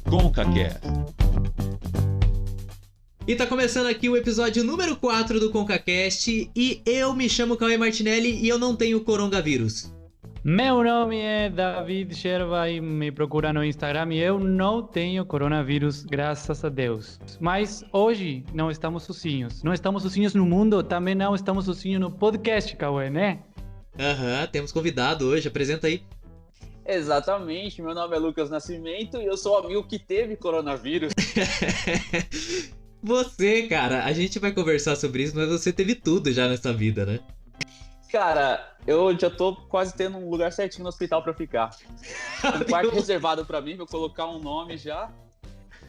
ConcaCast. E tá começando aqui o episódio número 4 do ConcaCast e eu me chamo Cauê Martinelli e eu não tenho coronavírus. Meu nome é David Sherva e me procura no Instagram e eu não tenho coronavírus, graças a Deus. Mas hoje não estamos sozinhos. Não estamos sozinhos no mundo, também não estamos sozinhos no podcast, Cauê, né? Temos convidado hoje, apresenta aí. Exatamente, meu nome é Lucas Nascimento e eu sou o amigo que teve coronavírus. Você, cara, a gente vai conversar sobre isso, mas você teve tudo já nessa vida, né? Cara, eu já tô quase tendo um lugar certinho no hospital pra ficar. Um quarto reservado pra mim, vou colocar um nome já.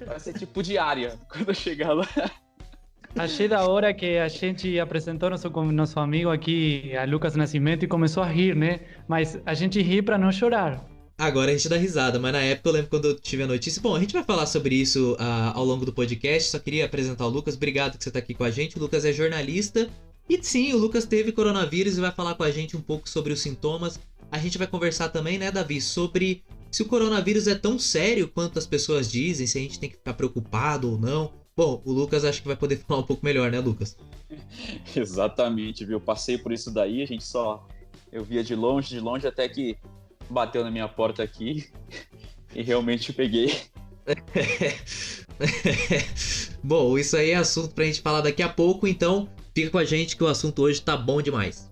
Vai ser tipo diária, quando eu chegar lá. Achei da hora que a gente apresentou nosso amigo aqui, a Lucas Nascimento, e começou a rir, né? Mas a gente ri pra não chorar. Agora a gente dá risada, mas na época eu lembro quando eu tive a notícia. Bom, a gente vai falar sobre isso ao longo do podcast, só queria apresentar o Lucas. Obrigado que você tá aqui com a gente. O Lucas é jornalista. E sim, o Lucas teve coronavírus e vai falar com a gente um pouco sobre os sintomas. A gente vai conversar também, né, Davi, sobre se o coronavírus é tão sério quanto as pessoas dizem, se a gente tem que ficar preocupado ou não. Bom, o Lucas acho que vai poder falar um pouco melhor, né, Lucas? Exatamente, viu? Passei por isso daí, eu via de longe, até que bateu na minha porta aqui e realmente peguei. Bom, isso aí é assunto pra gente falar daqui a pouco, então fica com a gente que o assunto hoje tá bom demais.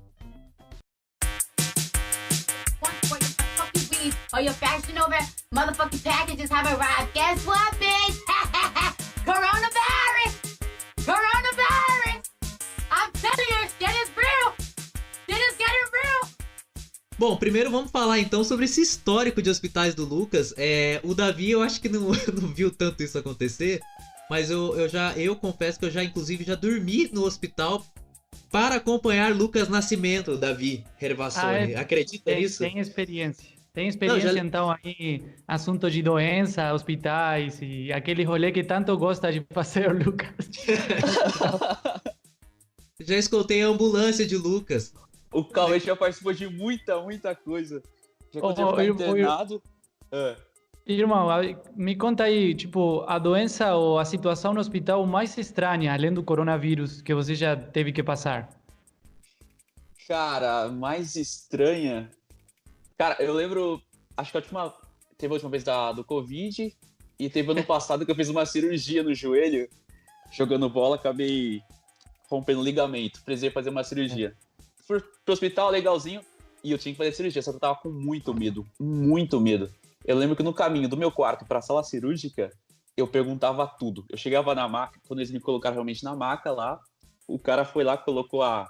Or your fashion over motherfucking packages have arrived. Guess what, bitch? Coronavirus! Coronavirus! I'm telling you, shit is real! Shit is getting real! Bom, primeiro vamos falar então sobre esse histórico de hospitais do Lucas. O Davi, eu acho que não viu tanto isso acontecer, mas eu confesso que eu inclusive já dormi no hospital para acompanhar Lucas Nascimento, Davi Hervassoni. Acredita nisso? Tem experiência. Tem experiência, então, aí, assunto de doença, hospitais e aquele rolê que tanto gosta de fazer o Lucas. Já escoltei a ambulância de Lucas. O Cauê já participou de muita coisa. Já quando eu ficar internado... Irmão, me conta aí, tipo, a doença ou a situação no hospital mais estranha, além do coronavírus, que você já teve que passar. Cara, mais estranha... Cara, eu lembro, acho que teve a última vez do Covid e teve ano passado que eu fiz uma cirurgia no joelho, jogando bola, acabei rompendo o ligamento, precisei fazer uma cirurgia. Fui pro hospital, legalzinho, e eu tinha que fazer cirurgia, só que eu tava com muito medo. Eu lembro que no caminho do meu quarto pra sala cirúrgica, eu perguntava tudo. Eu chegava na maca, quando eles me colocaram realmente na maca lá, o cara foi lá, colocou a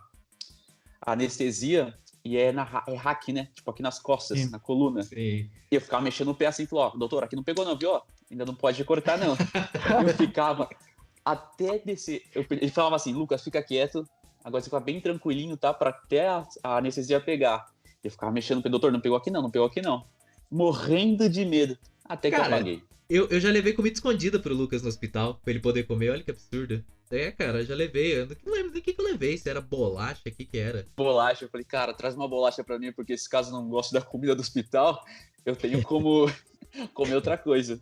anestesia... E é hack, né? Tipo, aqui nas costas, Sim. na coluna. Sim. E eu ficava mexendo no pé assim, falou, doutor, aqui não pegou não, viu? Ainda não pode cortar, não. Eu ficava até descer. Ele falava assim, Lucas, fica quieto, agora você fica bem tranquilinho, tá? Pra até a anestesia pegar. Eu ficava mexendo no pé, doutor, não pegou aqui não. Morrendo de medo. Até que eu apaguei. Eu já levei comida escondida pro Lucas no hospital, pra ele poder comer, olha que absurdo. Cara, eu já levei, eu não lembro nem o que eu levei, se era bolacha, o que era. Bolacha, eu falei, cara, traz uma bolacha pra mim, porque se caso eu não gosto da comida do hospital, eu tenho como comer outra coisa.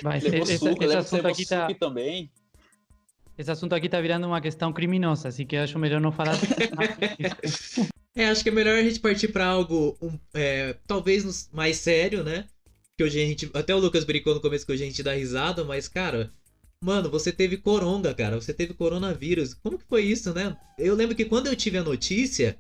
Mas levou esse suco assunto aqui também. Esse assunto aqui tá virando uma questão criminosa, assim que eu acho melhor não falar. Acho que é melhor a gente partir pra algo, talvez mais sério, né? Que hoje a gente, até o Lucas brincou no começo que hoje a gente dá risada, mas, cara... Mano, você teve coronga, cara. Você teve coronavírus. Como que foi isso, né? Eu lembro que quando eu tive a notícia,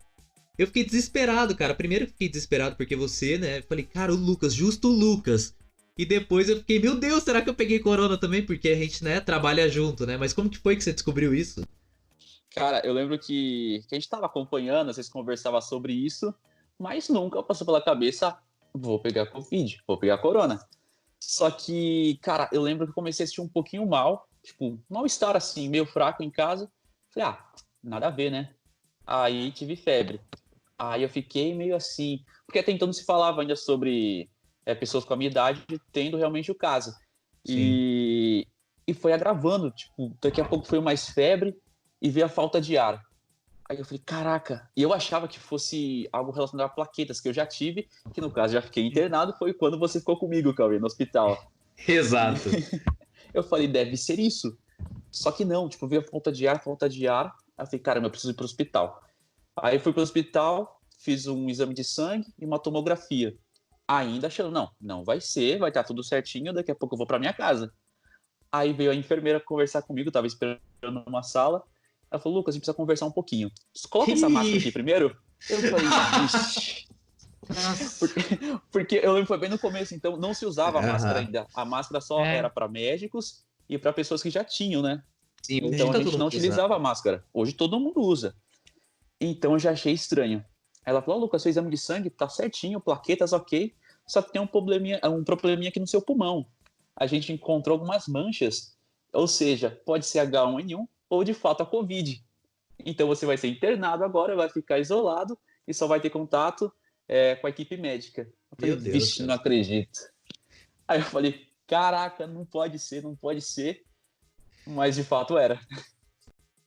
eu fiquei desesperado, cara. Primeiro eu fiquei desesperado porque você, né? Falei, cara, o Lucas, justo o Lucas. E depois eu fiquei, meu Deus, será que eu peguei corona também? Porque a gente, né, trabalha junto, né? Mas como que foi que você descobriu isso? Cara, eu lembro que a gente tava acompanhando, vocês conversavam sobre isso, mas nunca passou pela cabeça, vou pegar Covid, vou pegar corona. Só que, cara, eu lembro que eu comecei a sentir um pouquinho mal, tipo, mal-estar assim, meio fraco em casa. Falei, nada a ver, né? Aí tive febre. Aí eu fiquei meio assim, porque até então não se falava ainda sobre pessoas com a minha idade tendo realmente o caso. E foi agravando, tipo, daqui a pouco foi mais febre e veio a falta de ar. Aí eu falei, caraca, e eu achava que fosse algo relacionado a plaquetas que eu já tive, que no caso já fiquei internado, foi quando você ficou comigo, Cauê, no hospital. Exato. Eu falei, deve ser isso. Só que não, tipo, veio falta de ar, falta de ar. Aí eu falei, caramba, eu preciso ir pro hospital. Aí eu fui pro hospital, fiz um exame de sangue e uma tomografia. Ainda achando, não vai ser, vai estar tudo certinho, daqui a pouco eu vou pra minha casa. Aí veio a enfermeira conversar comigo, tava esperando numa sala. Ela falou, Lucas, a gente precisa conversar um pouquinho. Coloca essa máscara aqui primeiro. Eu falei, vixe. Porque eu lembro que foi bem no começo, então não se usava a máscara ainda. A máscara só era para médicos e para pessoas que já tinham, né? Sim, então a gente não utilizava a máscara. Hoje todo mundo usa. Então eu já achei estranho. Ela falou, Lucas, seu exame de sangue tá certinho, plaquetas ok, só que tem um probleminha aqui no seu pulmão. A gente encontrou algumas manchas, ou seja, pode ser H1N1 ou de fato a Covid. Então você vai ser internado agora, vai ficar isolado e só vai ter contato com a equipe médica. Eu falei, vixe, não acredito. Aí eu falei, caraca, não pode ser. Mas de fato era.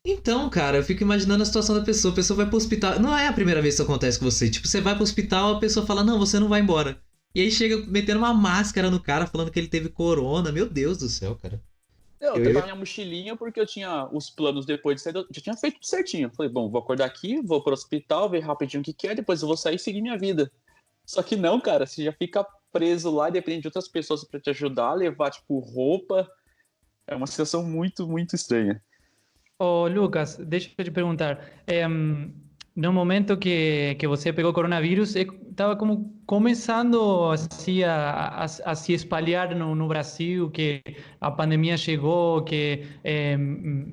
Então, cara, eu fico imaginando a situação da pessoa. A pessoa vai pro hospital. Não é a primeira vez que isso acontece com você. Tipo, você vai pro hospital, a pessoa fala, não, você não vai embora. E aí chega metendo uma máscara no cara, falando que ele teve corona. Meu Deus do céu, cara. Eu preparei minha mochilinha porque eu tinha os planos depois de sair. Já tinha feito tudo certinho. Falei, bom, vou acordar aqui, vou pro hospital, ver rapidinho o que é, depois eu vou sair e seguir minha vida. Só que não, cara, você já fica preso lá, depende de outras pessoas pra te ajudar, levar, tipo, roupa. É uma situação muito, muito estranha. Ô, Lucas, deixa eu te perguntar. No momento que você pegou coronavírus, estava como começando assim, a se espalhar no Brasil, que a pandemia chegou, que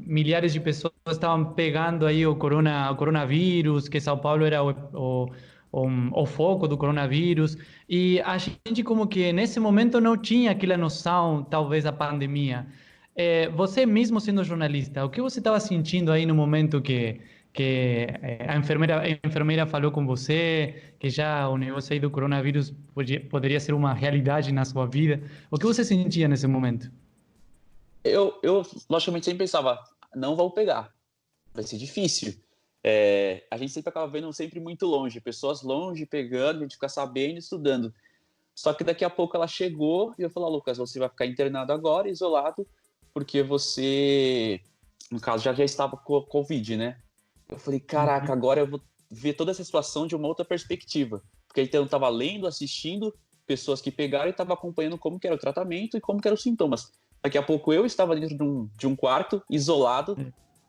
milhares de pessoas estavam pegando aí o coronavírus, que São Paulo era o foco do coronavírus. E a gente como que nesse momento não tinha aquela noção, talvez, da pandemia. Você mesmo sendo jornalista, o que você estava sentindo aí no momento que a enfermeira falou com você, que já o negócio aí do coronavírus poderia ser uma realidade na sua vida? O que você sentia nesse momento? Eu logicamente sempre pensava, não vou pegar, vai ser difícil. A gente sempre acaba vendo sempre muito longe, pessoas longe pegando, a gente fica sabendo, estudando. Só que daqui a pouco ela chegou e eu falei, Lucas, você vai ficar internado agora, isolado, porque você, no caso, já estava com Covid, né? Eu falei, caraca, agora eu vou ver toda essa situação de uma outra perspectiva. Porque então eu estava lendo, assistindo pessoas que pegaram e estava acompanhando como que era o tratamento e como que eram os sintomas. Daqui a pouco eu estava dentro de um quarto, isolado.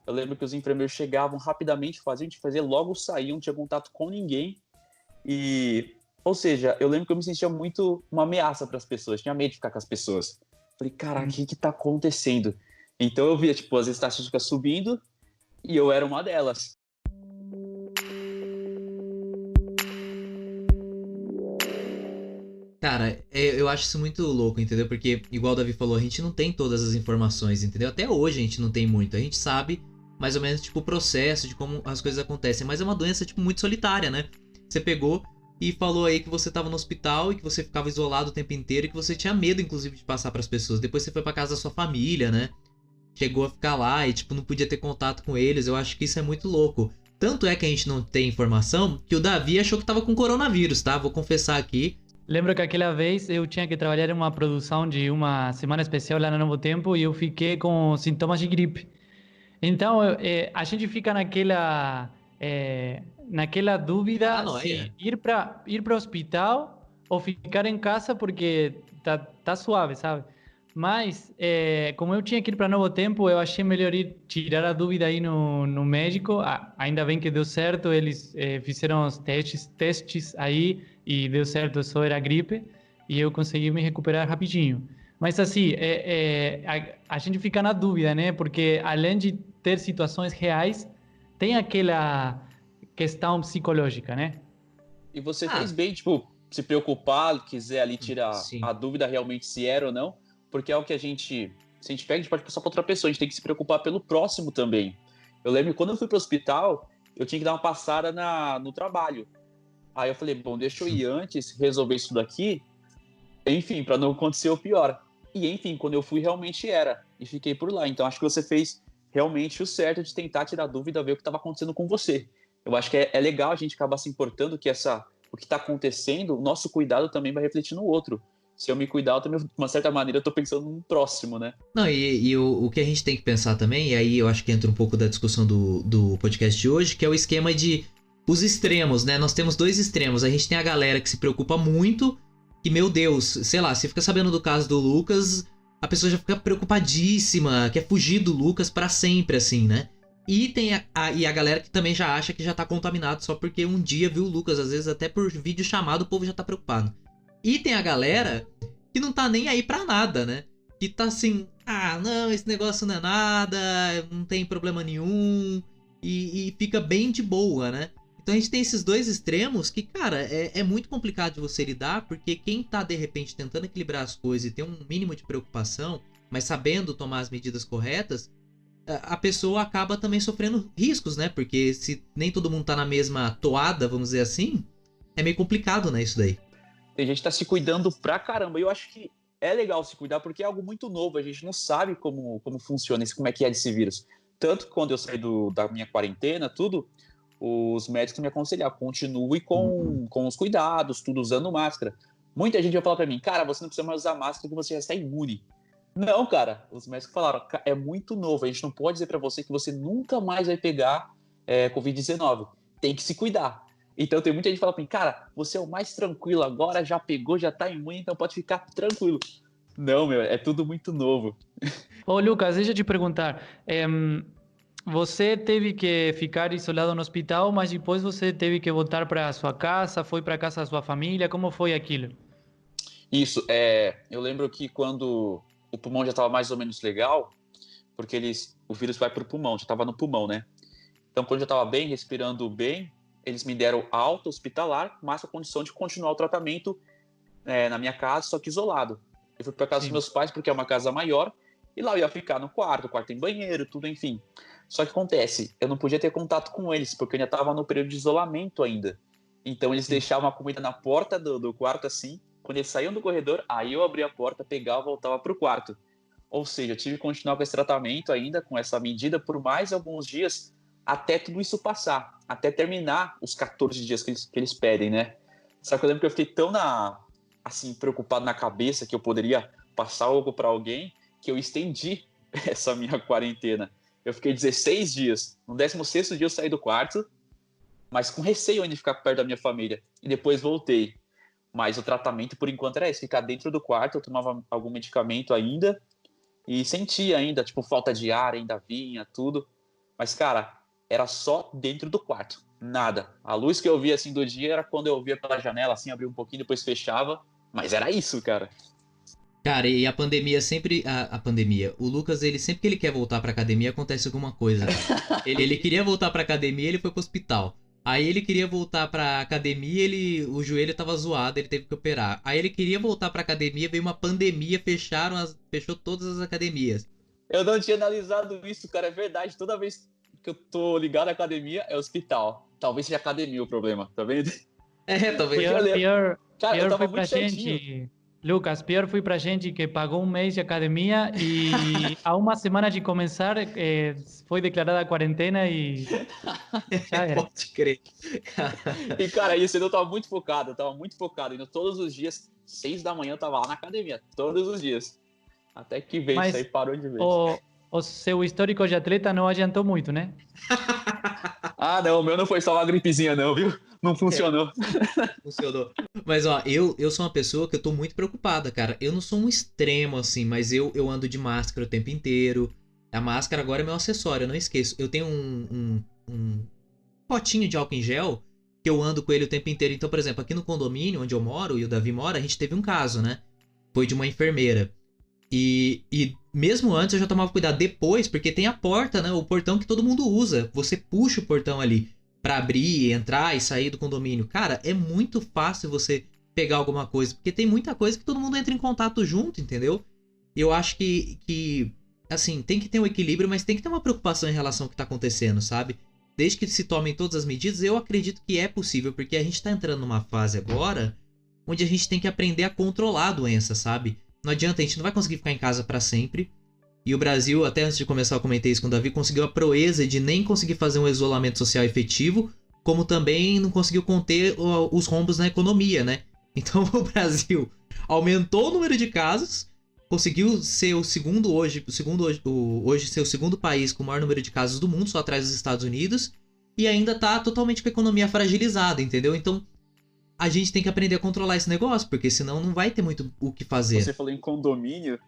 Eu lembro que os enfermeiros chegavam rapidamente, a gente fazia, logo saíam, não tinha contato com ninguém. Ou seja, eu lembro que eu me sentia muito uma ameaça para as pessoas, tinha medo de ficar com as pessoas. Falei, caraca, o que tá acontecendo? Então eu via, tipo, as estatísticas subindo e eu era uma delas. Cara, eu acho isso muito louco, entendeu? Porque, igual o Davi falou, a gente não tem todas as informações, entendeu? Até hoje a gente não tem muito. A gente sabe mais ou menos, tipo, o processo de como as coisas acontecem. Mas é uma doença, tipo, muito solitária, né? Você pegou e falou aí que você tava no hospital e que você ficava isolado o tempo inteiro e que você tinha medo, inclusive, de passar pras pessoas. Depois você foi pra casa da sua família, né? Chegou a ficar lá e, tipo, não podia ter contato com eles. Eu acho que isso é muito louco. Tanto é que a gente não tem informação que o Davi achou que tava com coronavírus, tá? Vou confessar aqui. Lembro que aquela vez eu tinha que trabalhar em uma produção de uma semana especial lá no Novo Tempo e eu fiquei com sintomas de gripe. Então, a gente fica naquela dúvida se ir para o hospital ou ficar em casa porque tá suave, sabe? Mas, como eu tinha que ir para Novo Tempo, eu achei melhor ir tirar a dúvida aí no médico. Ainda bem que deu certo, eles fizeram os testes aí e deu certo, só era gripe e eu consegui me recuperar rapidinho. Mas assim, a gente fica na dúvida, né? Porque além de ter situações reais, tem aquela questão psicológica, né? E você fez bem, tipo, se preocupar, quiser ali tirar a dúvida realmente se era ou não, porque é o que se a gente pega, a gente pode passar para outra pessoa, a gente tem que se preocupar pelo próximo também. Eu lembro que quando eu fui para o hospital, eu tinha que dar uma passada no trabalho. Aí eu falei, bom, deixa eu ir antes, resolver isso daqui, enfim, para não acontecer o pior. E enfim, quando eu fui, realmente era. E fiquei por lá. Então acho que você fez realmente o certo de tentar tirar dúvida, ver o que estava acontecendo com você. Eu acho que é legal a gente acabar se importando que o que está acontecendo, o nosso cuidado também vai refletir no outro. Se eu me cuidar, eu também, de uma certa maneira, eu tô pensando no próximo, né? Não, e o que a gente tem que pensar também, e aí eu acho que entra um pouco da discussão do podcast de hoje, que é o esquema de os extremos, né? Nós temos dois extremos. A gente tem a galera que se preocupa muito, que, meu Deus, sei lá, você fica sabendo do caso do Lucas, a pessoa já fica preocupadíssima, quer fugir do Lucas pra sempre, assim, né? E tem a galera que também já acha que já tá contaminado só porque um dia viu o Lucas, às vezes até por vídeo chamado o povo já tá preocupado. E tem a galera que não tá nem aí pra nada, né? Que tá assim, ah, não, esse negócio não é nada, não tem problema nenhum, e fica bem de boa, né? Então a gente tem esses dois extremos que, cara, é muito complicado de você lidar, porque quem tá, de repente, tentando equilibrar as coisas e ter um mínimo de preocupação, mas sabendo tomar as medidas corretas, a pessoa acaba também sofrendo riscos, né? Porque se nem todo mundo tá na mesma toada, vamos dizer assim, é meio complicado, né, isso daí. Tem gente que tá se cuidando pra caramba. E eu acho que é legal se cuidar porque é algo muito novo. A gente não sabe como funciona isso, como é que é esse vírus. Tanto que quando eu saí da minha quarentena, tudo, os médicos me aconselharam, continue com os cuidados, tudo usando máscara. Muita gente vai falar pra mim, cara, você não precisa mais usar máscara porque você já está imune. Não, cara, os médicos falaram, é muito novo, a gente não pode dizer pra você que você nunca mais vai pegar Covid-19. Tem que se cuidar. Então tem muita gente que fala pra mim, cara, você é o mais tranquilo agora, já pegou, já tá imune, então pode ficar tranquilo. Não, meu, é tudo muito novo. Ô, Lucas, deixa eu te perguntar. Você teve que ficar isolado no hospital, mas depois você teve que voltar para sua casa, foi para casa da sua família, como foi aquilo? Isso, eu lembro que quando o pulmão já estava mais ou menos legal, porque o vírus vai pro pulmão, já estava no pulmão, né? Então, quando eu já estava bem, respirando bem, eles me deram alta hospitalar, mas com a condição de continuar o tratamento na minha casa, só que isolado. Eu fui para casa dos meus pais, porque é uma casa maior, e lá eu ia ficar no quarto, o quarto tem banheiro, tudo, enfim. Só que acontece, eu não podia ter contato com eles, porque eu ainda estava no período de isolamento ainda. Então eles deixavam a comida na porta do quarto assim, quando eles saíam do corredor, aí eu abria a porta, pegava e voltava pro quarto. Ou seja, eu tive que continuar com esse tratamento ainda, com essa medida, por mais alguns dias, até tudo isso passar, até terminar os 14 dias que eles pedem, né? Só que eu lembro que eu fiquei tão preocupado na cabeça que eu poderia passar algo para alguém, que eu estendi essa minha quarentena. Eu fiquei 16 dias. No 16º dia eu saí do quarto, mas com receio ainda de ficar perto da minha família. E depois voltei. Mas o tratamento, por enquanto, era esse. Ficar dentro do quarto, eu tomava algum medicamento ainda. E sentia ainda, falta de ar ainda vinha, tudo. Mas, cara, era só dentro do quarto. Nada. A luz que eu via, assim, do dia era quando eu via pela janela, assim, abria um pouquinho, depois fechava. Mas era isso, cara. Cara, e a pandemia sempre... A pandemia. O Lucas, ele sempre que ele quer voltar pra academia, acontece alguma coisa. Ele queria voltar pra academia, ele foi pro hospital. Aí ele queria voltar pra academia, o joelho tava zoado, ele teve que operar. Aí ele queria voltar pra academia, veio uma pandemia, fechou todas as academias. Eu não tinha analisado isso, cara, é verdade. Toda vez que eu tô ligado à academia, é hospital. Talvez seja academia o problema, tá vendo? Talvez. Pior Cara, foi pra gente... Lucas, pior foi pra gente que pagou um mês de academia e há uma semana de começar foi declarada a quarentena e já era. Pode crer. E, cara, isso eu tava muito focado, indo todos os dias, 6 da manhã eu tava lá na academia, todos os dias. Até que veio isso aí, parou de vez. O seu histórico de atleta não adiantou muito, né? Ah, não, o meu não foi só uma gripezinha não, viu? Não funcionou. Funcionou. Mas, ó, eu sou uma pessoa que eu tô muito preocupada, cara. Eu não sou um extremo, assim, mas eu ando de máscara o tempo inteiro. A máscara agora é meu acessório, eu não esqueço. Eu tenho um potinho de álcool em gel que eu ando com ele o tempo inteiro. Então, por exemplo, aqui no condomínio onde eu moro e o Davi mora, a gente teve um caso, né? Foi de uma enfermeira. E mesmo antes eu já tomava cuidado. Depois, porque tem a porta, né? O portão que todo mundo usa. Você puxa o portão ali pra abrir, entrar e sair do condomínio. Cara, é muito fácil você pegar alguma coisa, porque tem muita coisa que todo mundo entra em contato junto, entendeu? E eu acho que assim, tem que ter um equilíbrio, mas tem que ter uma preocupação em relação ao que tá acontecendo, sabe? Desde que se tomem todas as medidas, eu acredito que é possível, porque a gente tá entrando numa fase agora onde a gente tem que aprender a controlar a doença, sabe? Não adianta, a gente não vai conseguir ficar em casa pra sempre. E o Brasil, até antes de começar, eu comentei isso com o Davi, conseguiu a proeza de nem conseguir fazer um isolamento social efetivo, como também não conseguiu conter os rombos na economia, né? Então o Brasil aumentou o número de casos, conseguiu ser hoje ser o segundo país com o maior número de casos do mundo, só atrás dos Estados Unidos, e ainda tá totalmente com a economia fragilizada, entendeu? Então a gente tem que aprender a controlar esse negócio, porque senão não vai ter muito o que fazer. Você falou em condomínio,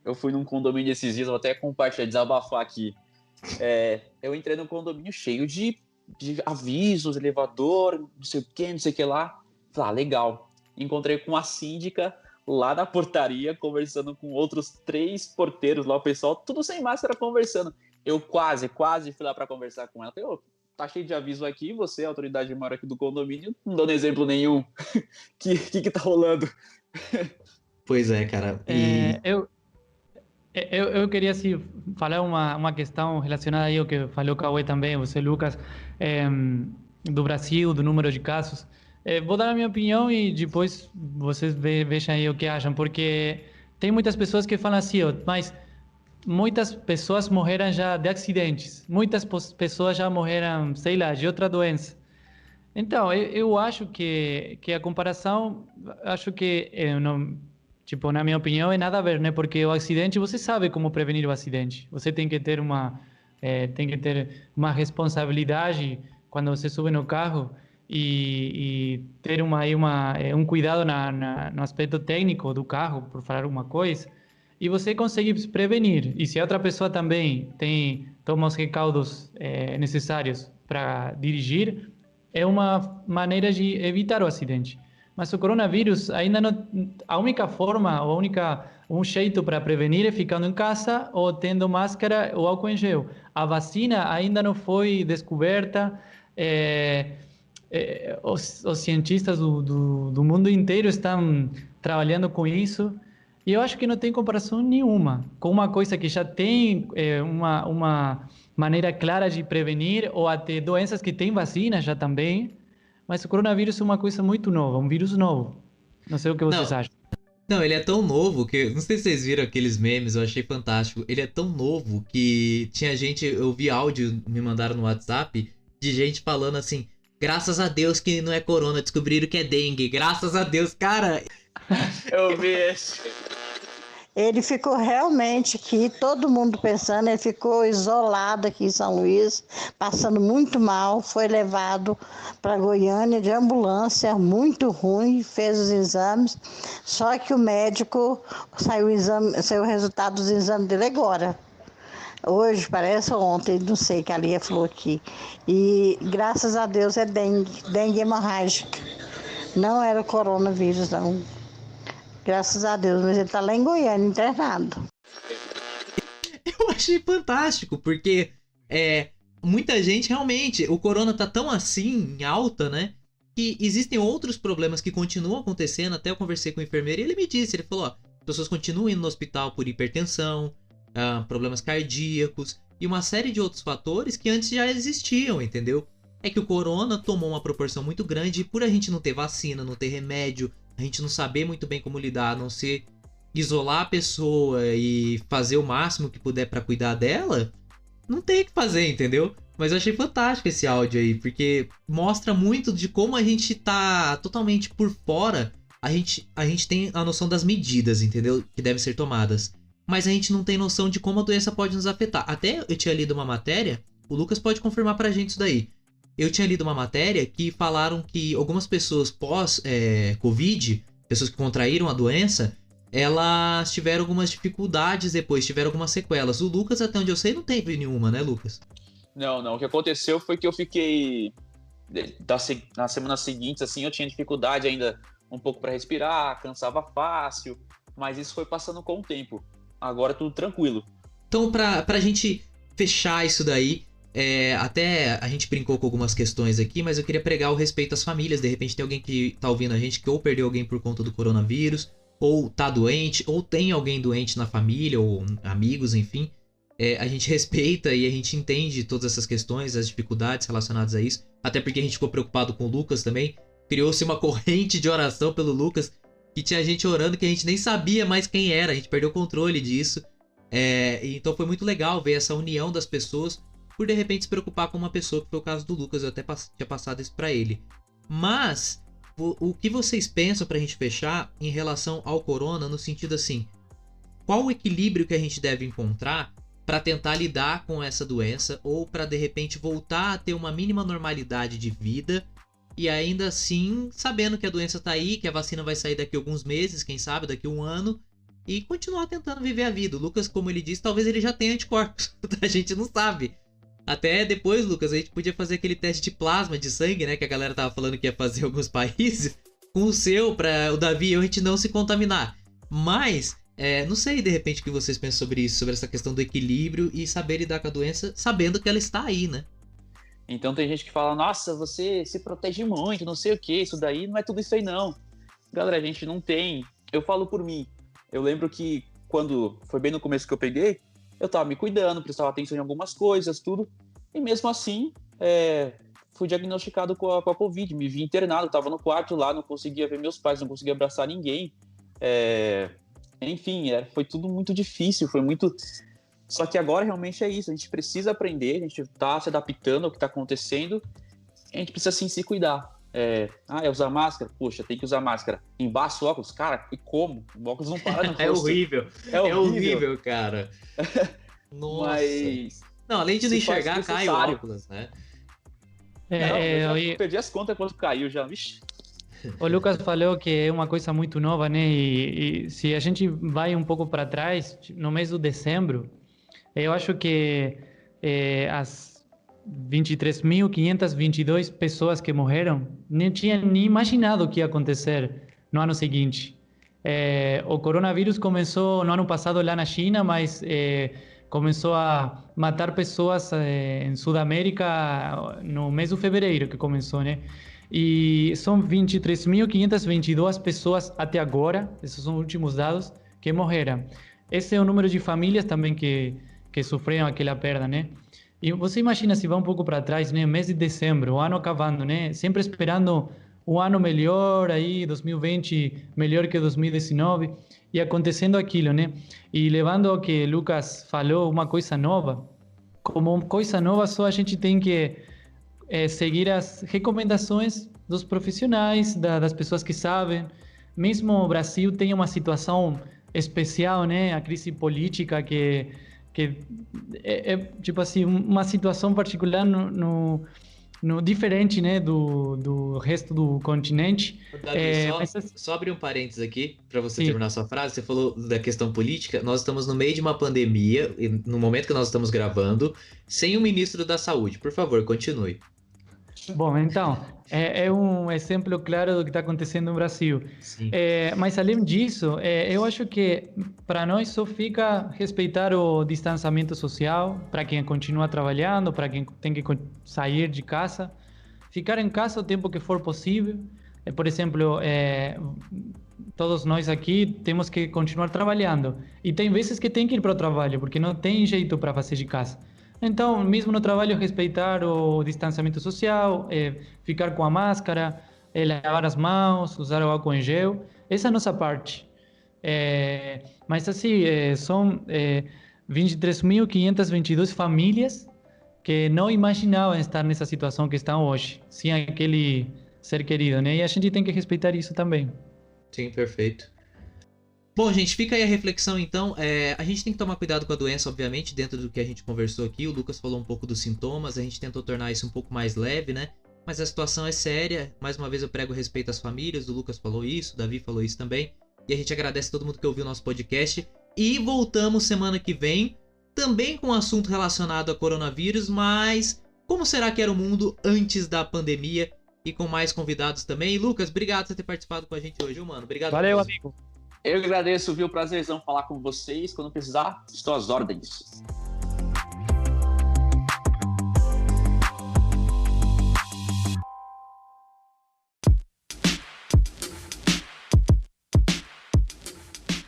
eu fui num condomínio esses dias, vou até compartilhar, desabafar aqui. Eu entrei num condomínio cheio de avisos, elevador, não sei o que lá. Falei, legal. Encontrei com a síndica lá na portaria, conversando com outros 3 porteiros lá, o pessoal, tudo sem máscara, conversando. Eu quase fui lá pra conversar com ela. Falei, ô, tá cheio de aviso aqui, você, a autoridade maior aqui do condomínio, não dando exemplo nenhum. que tá rolando? Pois é, cara. Eu queria assim, falar uma questão relacionada aí ao que falou o Cauê também, você, Lucas, do Brasil, do número de casos. Vou dar a minha opinião e depois vocês vejam aí o que acham, porque tem muitas pessoas que falam assim, mas muitas pessoas morreram já de acidentes, muitas pessoas já morreram, sei lá, de outra doença. Então, eu acho que a comparação, acho que, não, tipo, na minha opinião, é nada a ver, né? Porque o acidente, você sabe como prevenir o acidente. Você tem que ter uma responsabilidade quando você sube no carro e ter um cuidado no aspecto técnico do carro, por falar alguma coisa, e você consegue prevenir. E se a outra pessoa também toma os recaudos necessários para dirigir, é uma maneira de evitar o acidente. Mas o coronavírus ainda não... A única forma, um jeito para prevenir é ficando em casa ou tendo máscara ou álcool em gel. A vacina ainda não foi descoberta. Os cientistas do mundo inteiro estão trabalhando com isso. E eu acho que não tem comparação nenhuma com uma coisa que já tem uma maneira clara de prevenir, ou até doenças que têm vacina já também. Mas o coronavírus é uma coisa muito nova, um vírus novo. Não sei o que vocês acham. Não, ele é tão novo que... Não sei se vocês viram aqueles memes, eu achei fantástico. Ele é tão novo que tinha gente... Eu vi áudio, me mandaram no WhatsApp, de gente falando assim, graças a Deus que não é corona, descobriram que é dengue. Graças a Deus, cara... Eu vi esse. Ele ficou realmente aqui, todo mundo pensando, ele ficou isolado aqui em São Luís, passando muito mal, foi levado para Goiânia de ambulância, muito ruim, fez os exames, só que o médico, saiu o resultado dos exames dele agora. Hoje, parece ontem, não sei, que a Lia falou aqui. E graças a Deus é dengue hemorrágica. Não era coronavírus, não. Graças a Deus, mas ele tá lá em Goiânia, internado. Eu achei fantástico, porque muita gente realmente... O corona tá tão assim, em alta, né? Que existem outros problemas que continuam acontecendo. Até eu conversei com o enfermeiro e ele me disse, ele falou, as pessoas continuam indo no hospital por hipertensão, problemas cardíacos e uma série de outros fatores que antes já existiam, entendeu? É que o corona tomou uma proporção muito grande e por a gente não ter vacina, não ter remédio, a gente não saber muito bem como lidar, a não ser isolar a pessoa e fazer o máximo que puder pra cuidar dela, não tem o que fazer, entendeu? Mas eu achei fantástico esse áudio aí, porque mostra muito de como a gente tá totalmente por fora. A gente tem a noção das medidas, entendeu? Que devem ser tomadas. Mas a gente não tem noção de como a doença pode nos afetar. Até eu tinha lido uma matéria, o Lucas pode confirmar pra gente isso daí. Eu tinha lido uma matéria que falaram que algumas pessoas pós-Covid, pessoas que contraíram a doença, elas tiveram algumas dificuldades depois, tiveram algumas sequelas. O Lucas, até onde eu sei, não teve nenhuma, né, Lucas? Não. O que aconteceu foi que eu fiquei... Na semana seguinte, assim, eu tinha dificuldade ainda um pouco para respirar, cansava fácil, mas isso foi passando com o tempo. Agora tudo tranquilo. Então, pra gente fechar isso daí... até a gente brincou com algumas questões aqui, mas eu queria pregar o respeito às famílias. De repente tem alguém que tá ouvindo a gente que ou perdeu alguém por conta do coronavírus, ou tá doente, ou tem alguém doente na família, ou amigos, enfim. A gente respeita e a gente entende todas essas questões, as dificuldades relacionadas a isso. Até porque a gente ficou preocupado com o Lucas também. Criou-se uma corrente de oração pelo Lucas, que tinha gente orando que a gente nem sabia mais quem era. A gente perdeu o controle disso. Então foi muito legal ver essa união das pessoas por de repente se preocupar com uma pessoa, que foi o caso do Lucas. Eu até tinha passado isso pra ele. Mas o que vocês pensam pra gente fechar em relação ao corona, no sentido assim, qual o equilíbrio que a gente deve encontrar pra tentar lidar com essa doença ou pra de repente voltar a ter uma mínima normalidade de vida e ainda assim sabendo que a doença tá aí, que a vacina vai sair daqui a alguns meses, quem sabe daqui a um ano, e continuar tentando viver a vida. O Lucas, como ele disse, talvez ele já tenha anticorpos, a gente não sabe. Até depois, Lucas, a gente podia fazer aquele teste de plasma de sangue, né? Que a galera tava falando que ia fazer em alguns países. Com o seu, pra o Davi e eu, a gente não se contaminar. Mas, não sei, de repente, o que vocês pensam sobre isso. Sobre essa questão do equilíbrio e saber lidar com a doença, sabendo que ela está aí, né? Então tem gente que fala, nossa, você se protege muito, não sei o que, isso daí não é tudo isso aí não. Galera, a gente não tem. Eu falo por mim. Eu lembro que quando foi bem no começo que eu peguei, eu tava me cuidando, prestava atenção em algumas coisas, tudo. E mesmo assim, fui diagnosticado com a Covid. Me vi internado, tava no quarto lá, não conseguia ver meus pais, não conseguia abraçar ninguém. Enfim, foi tudo muito difícil, foi muito... Só que agora realmente é isso, a gente precisa aprender, a gente tá se adaptando ao que tá acontecendo, a gente precisa sim se cuidar. Usar máscara? Poxa, tem que usar máscara. Embaixo o óculos? Cara, e como? O óculos não para no rosto. É horrível. É horrível, cara. Nossa. Mas... Não, além de não enxergar, cai o óculos, né? Eu perdi as contas quando caiu já, vixi. O Lucas falou que é uma coisa muito nova, né? E se a gente vai um pouco para trás, no mês de dezembro, eu acho que as 23.522 pessoas que morreram nem tinham nem imaginado o que ia acontecer no ano seguinte. O coronavírus começou no ano passado lá na China, mas começou a matar pessoas em Sudamérica no mês de fevereiro que começou, né? E são 23.522 pessoas até agora, esses são os últimos dados, que morreram. Esse é o número de famílias também que sofreram aquela perda, né? E você imagina se vai um pouco para trás, né? Mês de dezembro, o ano acabando, né? Sempre esperando um ano melhor, aí 2020 melhor que 2019, e acontecendo aquilo, né? E levando ao que Lucas falou, uma coisa nova, como coisa nova só a gente tem que seguir as recomendações dos profissionais, das pessoas que sabem. Mesmo o Brasil tem uma situação especial, né? A crise política que tipo assim, uma situação particular no diferente, né, do resto do continente. Davi, só abrir um parênteses aqui para você terminar sua frase. Você falou da questão política. Nós estamos no meio de uma pandemia, no momento que nós estamos gravando, sem o ministro da Saúde. Por favor, continue. Bom, então, é um exemplo claro do que está acontecendo no Brasil. Mas, além disso, eu acho que para nós só fica respeitar o distanciamento social, para quem continua trabalhando, para quem tem que sair de casa, ficar em casa o tempo que for possível. Por exemplo, todos nós aqui temos que continuar trabalhando. E tem vezes que tem que ir para o trabalho, porque não tem jeito para fazer de casa. Então, mesmo no trabalho, respeitar o distanciamento social, ficar com a máscara, lavar as mãos, usar o álcool em gel. Essa é a nossa parte. Mas assim, são 23.522 famílias que não imaginavam estar nessa situação que estão hoje, sem aquele ser querido, né? E a gente tem que respeitar isso também. Sim, perfeito. Bom, gente, fica aí a reflexão, então. A gente tem que tomar cuidado com a doença, obviamente, dentro do que a gente conversou aqui. O Lucas falou um pouco dos sintomas, a gente tentou tornar isso um pouco mais leve, né? Mas a situação é séria. Mais uma vez eu prego respeito às famílias. O Lucas falou isso, o Davi falou isso também. E a gente agradece a todo mundo que ouviu o nosso podcast. E voltamos semana que vem, também com um assunto relacionado a coronavírus, mas como será que era o mundo antes da pandemia? E com mais convidados também. E, Lucas, obrigado por ter participado com a gente hoje, mano. Obrigado. Valeu, amigo. Eu agradeço, viu? Prazerzão falar com vocês. Quando precisar, estou às ordens.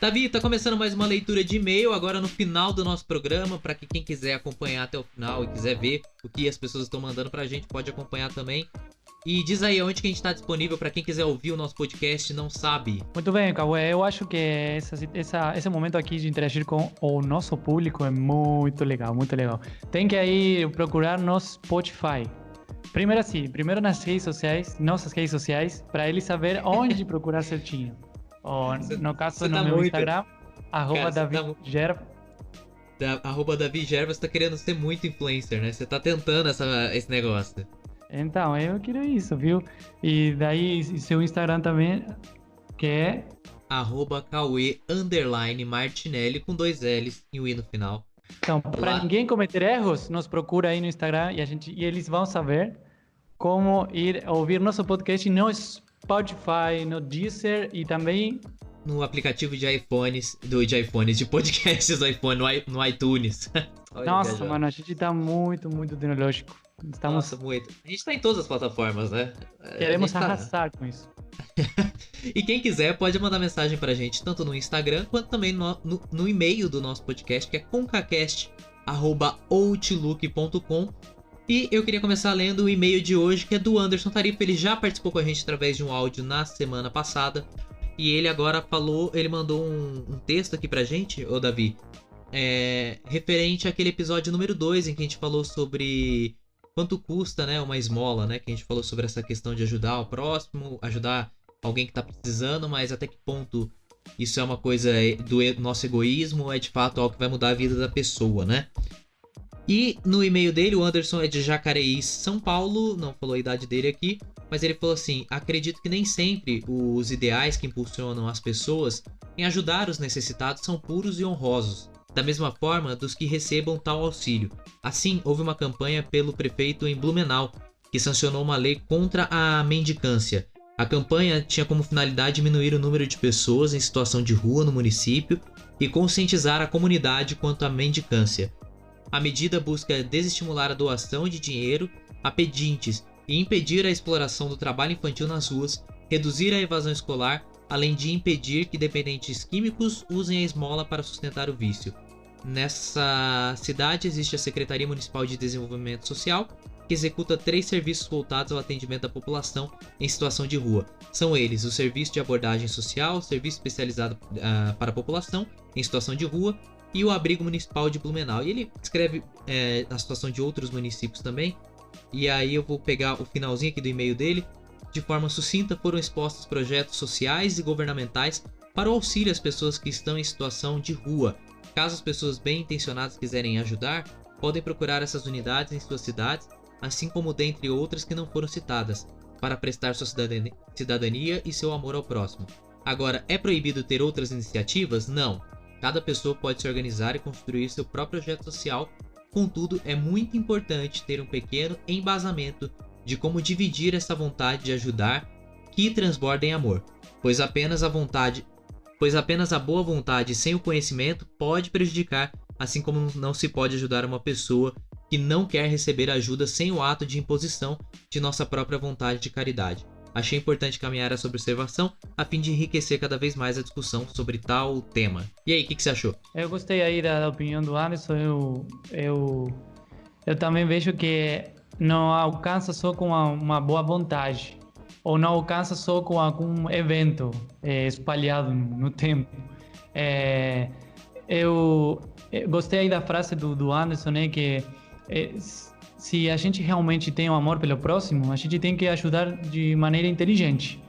Davi, tá começando mais uma leitura de e-mail agora no final do nosso programa, para que quem quiser acompanhar até o final e quiser ver o que as pessoas estão mandando pra gente, pode acompanhar também. E diz aí onde que a gente está disponível para quem quiser ouvir o nosso podcast e não sabe. Muito bem, Cauê. Eu acho que esse momento aqui de interagir com o nosso público é muito legal, muito legal. Tem que aí procurar no Spotify. primeiro nas redes sociais, nossas redes sociais, para ele saber onde procurar certinho. Ou, no caso, no meu Instagram, @DavidGerva. @DavidGerva, você tá querendo ser muito influencer, né? Você tá tentando esse negócio. Então, eu quero isso, viu? E daí, seu Instagram também, que é... @Cauê_Martinelli com 2 L's e um I no final. Então, para ninguém cometer erros, nos procura aí no Instagram e eles vão saber como ir ouvir nosso podcast no Spotify, no Deezer e também no aplicativo de podcasts do iPhone, no iTunes. Nossa, mano, a gente tá muito tecnológico. Nossa, muito. A gente tá em todas as plataformas, né? Queremos arrasar com isso. E quem quiser pode mandar mensagem pra gente, tanto no Instagram, quanto também no e-mail do nosso podcast, que é concacast@outlook.com. E eu queria começar lendo o e-mail de hoje, que é do Anderson Tarifa. Ele já participou com a gente através de um áudio na semana passada. E ele agora ele mandou um texto aqui pra gente, ô Davi, referente àquele episódio número 2, em que a gente falou sobre quanto custa, né, uma esmola, né, que a gente falou sobre essa questão de ajudar o próximo, ajudar alguém que tá precisando, mas até que ponto isso é uma coisa do nosso egoísmo ou é de fato algo que vai mudar a vida da pessoa, né? E no e-mail dele, o Anderson é de Jacareí, São Paulo, não falou a idade dele aqui, mas ele falou assim: acredito que nem sempre os ideais que impulsionam as pessoas em ajudar os necessitados são puros e honrosos, da mesma forma dos que recebam tal auxílio. Assim, houve uma campanha pelo prefeito em Blumenau, que sancionou uma lei contra a mendicância. A campanha tinha como finalidade diminuir o número de pessoas em situação de rua no município e conscientizar a comunidade quanto à mendicância. A medida busca desestimular a doação de dinheiro a pedintes e impedir a exploração do trabalho infantil nas ruas, reduzir a evasão escolar, além de impedir que dependentes químicos usem a esmola para sustentar o vício. Nessa cidade existe a Secretaria Municipal de Desenvolvimento Social, que executa 3 serviços voltados ao atendimento da população em situação de rua. São eles o Serviço de Abordagem Social, o Serviço Especializado para a População em Situação de Rua e o Abrigo Municipal de Blumenau. E ele escreve a situação de outros municípios também. E aí eu vou pegar o finalzinho aqui do e-mail dele. De forma sucinta, foram expostos projetos sociais e governamentais para o auxílio às pessoas que estão em situação de rua. Caso as pessoas bem intencionadas quiserem ajudar, podem procurar essas unidades em suas cidades, assim como dentre outras que não foram citadas, para prestar sua cidadania e seu amor ao próximo. Agora, é proibido ter outras iniciativas? Não. Cada pessoa pode se organizar e construir seu próprio projeto social. Contudo, é muito importante ter um pequeno embasamento de como dividir essa vontade de ajudar que transborda em amor, pois apenas a boa vontade sem o conhecimento pode prejudicar, assim como não se pode ajudar uma pessoa que não quer receber ajuda sem o ato de imposição de nossa própria vontade de caridade. Achei importante caminhar essa observação a fim de enriquecer cada vez mais a discussão sobre tal tema. E aí, o que você achou? Eu gostei aí da opinião do Anderson. Eu também vejo que não alcança só com uma boa vontade, ou não alcança só com algum evento espalhado no tempo. Eu gostei aí da frase do Anderson, né, que se a gente realmente tem um amor pelo próximo, a gente tem que ajudar de maneira inteligente.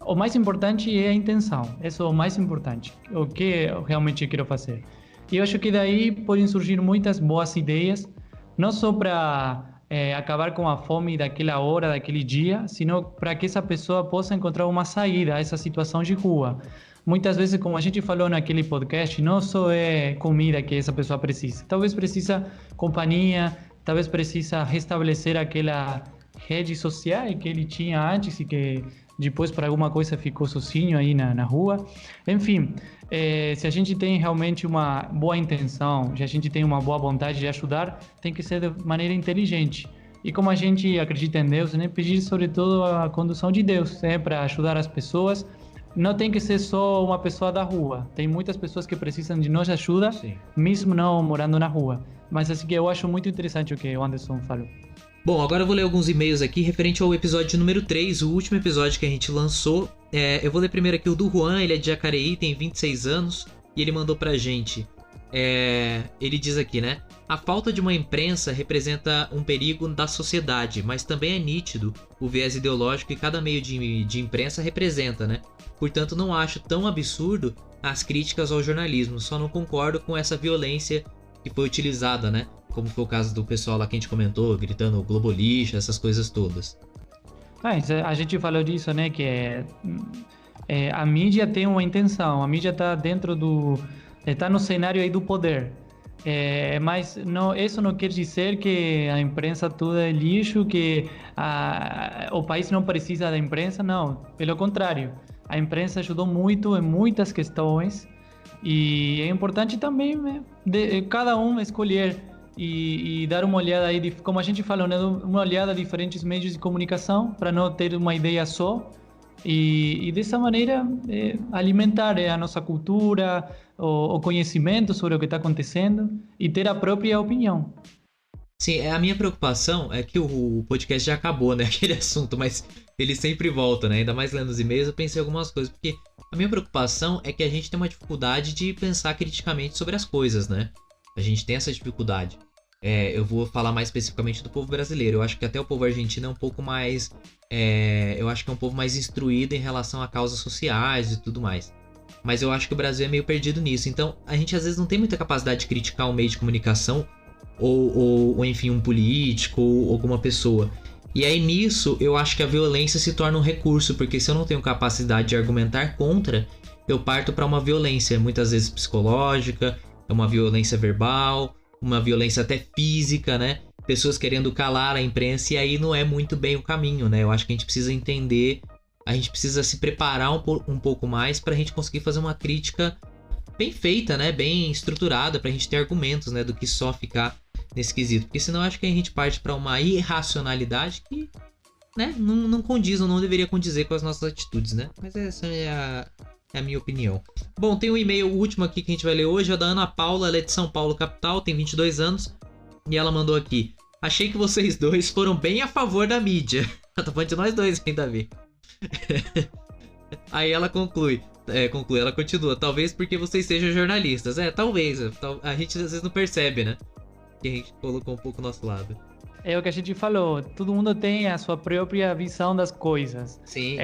O mais importante é a intenção, isso é o mais importante, o que eu realmente quero fazer. E eu acho que daí podem surgir muitas boas ideias, não só para acabar com a fome daquela hora, daquele dia, sino para que essa pessoa possa encontrar uma saída a essa situação de rua. Muitas vezes, como a gente falou naquele podcast, não só é comida que essa pessoa precisa. Talvez precisa companhia, talvez precisa restabelecer aquela rede social que ele tinha antes e que depois, por alguma coisa, ficou sozinho aí na rua. Enfim, se a gente tem realmente uma boa intenção, se a gente tem uma boa vontade de ajudar, tem que ser de maneira inteligente. E como a gente acredita em Deus, né, pedir sobretudo a condução de Deus, né, para ajudar as pessoas. Não tem que ser só uma pessoa da rua. Tem muitas pessoas que precisam de nossa ajuda, sim, mesmo não morando na rua. Mas assim que eu acho muito interessante o que o Anderson falou. Bom, agora eu vou ler alguns e-mails aqui referente ao episódio número 3, o último episódio que a gente lançou. Eu vou ler primeiro aqui o do Juan, ele é de Jacareí, tem 26 anos, e ele mandou pra gente. ele diz aqui, né? A falta de uma imprensa representa um perigo da sociedade, mas também é nítido o viés ideológico que cada meio de imprensa representa, né? Portanto, não acho tão absurdo as críticas ao jornalismo, só não concordo com essa violência que foi utilizada, né? Como foi o caso do pessoal lá que a gente comentou, gritando Globolixo, essas coisas todas. A gente falou disso, né? Que a mídia tem uma intenção, a mídia está dentro está no cenário aí do poder. Mas isso não quer dizer que a imprensa toda é lixo, que o país não precisa da imprensa, não. Pelo contrário, a imprensa ajudou muito em muitas questões e é importante também, né, cada um escolher e dar uma olhada aí, como a gente falou, né, uma olhada a diferentes meios de comunicação para não ter uma ideia só. E dessa maneira alimentar a nossa cultura, o conhecimento sobre o que está acontecendo e ter a própria opinião. Sim, a minha preocupação é que o podcast já acabou, né? Aquele assunto, mas ele sempre volta, né? Ainda mais lendo os e-mails, eu pensei em algumas coisas. Porque a minha preocupação é que a gente tem uma dificuldade de pensar criticamente sobre as coisas, né? A gente tem essa dificuldade. Eu vou falar mais especificamente do povo brasileiro. Eu acho que até o povo argentino é um pouco mais... eu acho que é um povo mais instruído em relação a causas sociais e tudo mais. Mas eu acho que o Brasil é meio perdido nisso. Então, a gente às vezes não tem muita capacidade de criticar um meio de comunicação ou enfim, um político ou alguma pessoa. E aí nisso, eu acho que a violência se torna um recurso, porque se eu não tenho capacidade de argumentar contra, eu parto para uma violência, muitas vezes psicológica, uma violência verbal, uma violência até física, né? Pessoas querendo calar a imprensa, e aí não é muito bem o caminho, né? Eu acho que a gente precisa entender, a gente precisa se preparar um pouco mais para a gente conseguir fazer uma crítica bem feita, né? Bem estruturada, para a gente ter argumentos, né? Do que só ficar nesse quesito. Porque senão eu acho que a gente parte para uma irracionalidade que, né? Não condiz ou não deveria condizer com as nossas atitudes, né? Mas essa é a minha opinião. Bom, tem um e-mail último aqui que a gente vai ler hoje, é da Ana Paula, ela é de São Paulo, capital, tem 22 anos. E ela mandou aqui: achei que vocês dois foram bem a favor da mídia. Tá falando de nós dois, hein, Davi? Aí ela ela continua: talvez porque vocês sejam jornalistas. Talvez. A gente às vezes não percebe, né? Que a gente colocou um pouco o nosso lado. É o que a gente falou, todo mundo tem a sua própria visão das coisas. Sim.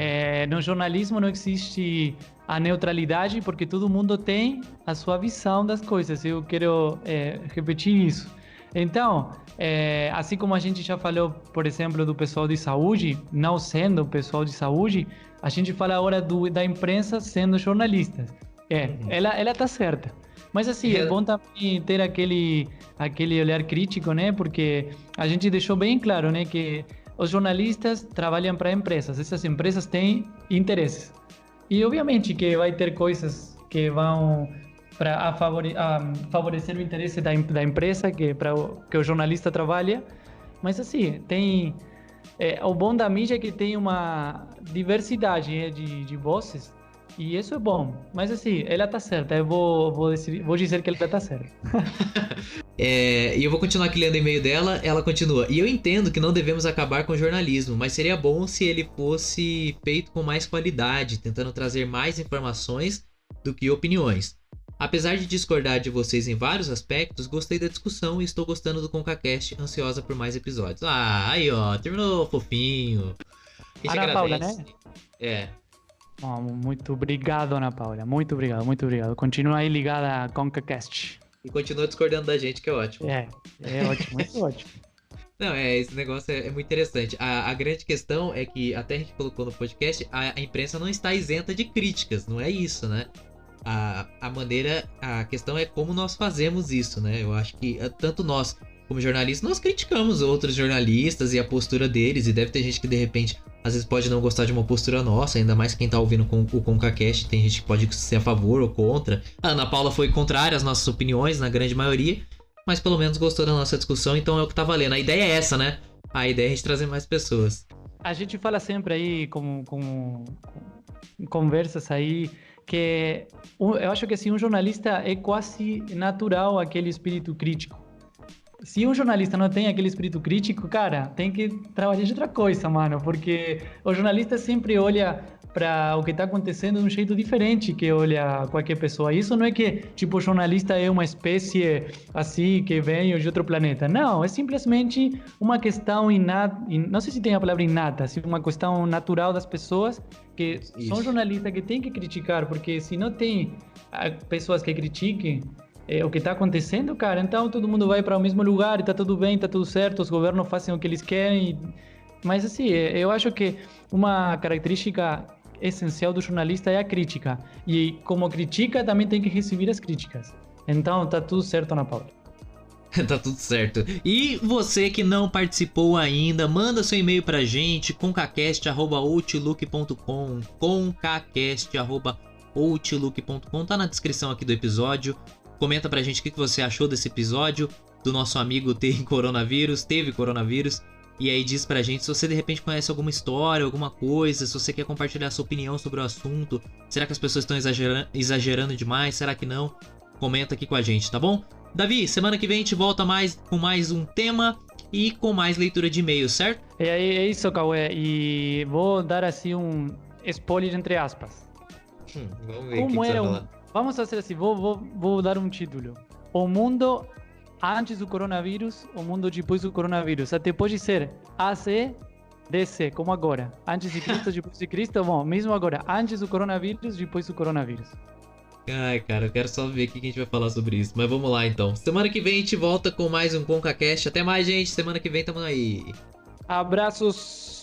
No jornalismo não existe a neutralidade, porque todo mundo tem a sua visão das coisas. Eu quero repetir isso. Então, assim como a gente já falou, por exemplo, do pessoal de saúde, não sendo o pessoal de saúde, a gente fala agora da imprensa sendo jornalistas. Ela tá certa. Mas assim, é bom também ter aquele olhar crítico, né? Porque a gente deixou bem claro, né, que os jornalistas trabalham para empresas. Essas empresas têm interesses. E obviamente que vai ter coisas que vão para favorecer o interesse da empresa que o jornalista trabalha. Mas assim, o bom da mídia é que tem uma diversidade de vozes. E isso é bom, mas assim, ela tá certa, eu vou dizer que ela tá certa. E eu vou continuar aqui lendo o e-mail dela, ela continua: e eu entendo que não devemos acabar com o jornalismo, mas seria bom se ele fosse feito com mais qualidade, tentando trazer mais informações do que opiniões. Apesar de discordar de vocês em vários aspectos, gostei da discussão e estou gostando do ConcaCast, ansiosa por mais episódios. Aí ó, terminou fofinho. Ana Paula, né? Muito obrigado, Ana Paula. Muito obrigado, muito obrigado. Continua aí ligada a ConcaCast. E continua discordando da gente, que é ótimo. É ótimo, muito ótimo. Não, esse negócio é muito interessante. A grande questão é que, até a gente colocou no podcast, a imprensa não está isenta de críticas, não é isso, né? A questão é como nós fazemos isso, né? Eu acho que tanto nós, como jornalistas, nós criticamos outros jornalistas e a postura deles, e deve ter gente que, de repente, às vezes pode não gostar de uma postura nossa, ainda mais quem tá ouvindo o ConcaCast, tem gente que pode ser a favor ou contra. A Ana Paula foi contrária às nossas opiniões, na grande maioria, mas pelo menos gostou da nossa discussão, então é o que tá valendo. A ideia é essa, né? A ideia é a gente trazer mais pessoas. A gente fala sempre aí, com conversas aí, que eu acho que assim, um jornalista é quase natural aquele espírito crítico. Se um jornalista não tem aquele espírito crítico, cara, tem que trabalhar de outra coisa, mano, porque o jornalista sempre olha para o que está acontecendo de um jeito diferente que olha qualquer pessoa. Isso não é que, tipo, o jornalista é uma espécie assim que vem de outro planeta. Não, é simplesmente uma questão inata, não sei se tem a palavra inata, assim, uma questão natural das pessoas que são jornalistas que têm que criticar, porque se não tem pessoas que critiquem o que está acontecendo, cara, então todo mundo vai para o mesmo lugar e está tudo bem, está tudo certo, os governos fazem o que eles querem. Mas assim, eu acho que uma característica essencial do jornalista é a crítica. E como critica, também tem que receber as críticas. Então tá tudo certo, Ana Paula. Tá tudo certo. E você que não participou ainda, manda seu e-mail pra gente, concacast@outlook.com, concacast@outlook.com, tá na descrição aqui do episódio. Comenta pra gente o que você achou desse episódio, do nosso amigo teve coronavírus. E aí diz pra gente se você de repente conhece alguma história, alguma coisa, se você quer compartilhar sua opinião sobre o assunto. Será que as pessoas estão exagerando demais? Será que não? Comenta aqui com a gente, tá bom? Davi, semana que vem a gente volta com mais um tema e com mais leitura de e-mails, certo? É isso, Cauê. E vou dar assim um spoiler entre aspas. Vamos ver Como o que você era vai falar. Vamos fazer assim, vou dar um título. O mundo antes do coronavírus, o mundo depois do coronavírus. Até pode ser AC, DC, como agora. Antes de Cristo, depois de Cristo. Bom, mesmo agora. Antes do coronavírus, depois do coronavírus. Ai, cara, eu quero só ver o que a gente vai falar sobre isso. Mas vamos lá, então. Semana que vem a gente volta com mais um ConcaCast. Até mais, gente. Semana que vem tamo aí. Abraços.